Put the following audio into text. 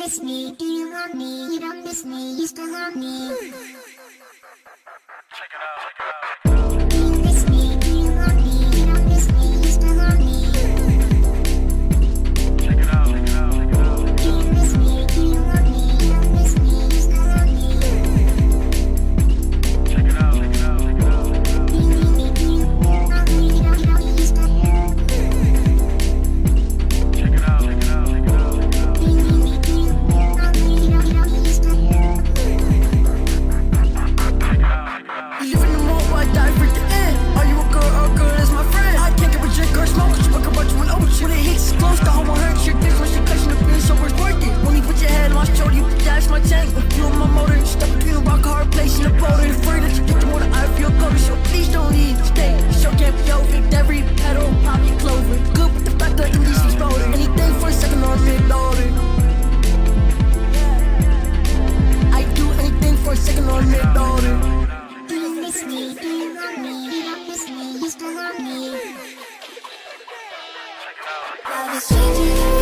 miss me? Do you love me? You don't miss me, you still love me. Check it out, check it out. Do you miss me? Do you love me? You don't miss me, you still love me. Check it out, check it out, check it out. Do you miss me? Do you love me? You don't miss me, you still love me. Check it out, check it out, check it out. Do you need me? Do you love me? You don't miss me, you still love me. Check it out, check it out, check it out. Do you need me? Do you love me? You don't miss me, you still love me. You live in the moment where I die for the end. Are you a girl or a girl is my friend? I can't give a drink or smoke, she fuck about you an ocean. When it hits close, the home will hurt your dick when she catching the bill, so it's worth it. When you put your head on my shoulder, you dash my tank. You on my motor, stuck between a rock, a hard place and a boulder. Afraid that you get the water, I feel colder, so please don't leave. Stay, show can't be over. Every pedal, pop your clover. Good with the fact that the least exploded. Anything for a second or a mid-loader. I do anything for a second or a mid-loader. Do you miss me? Do you love me? You don't miss me, you still love me. Check it out. Love is changing.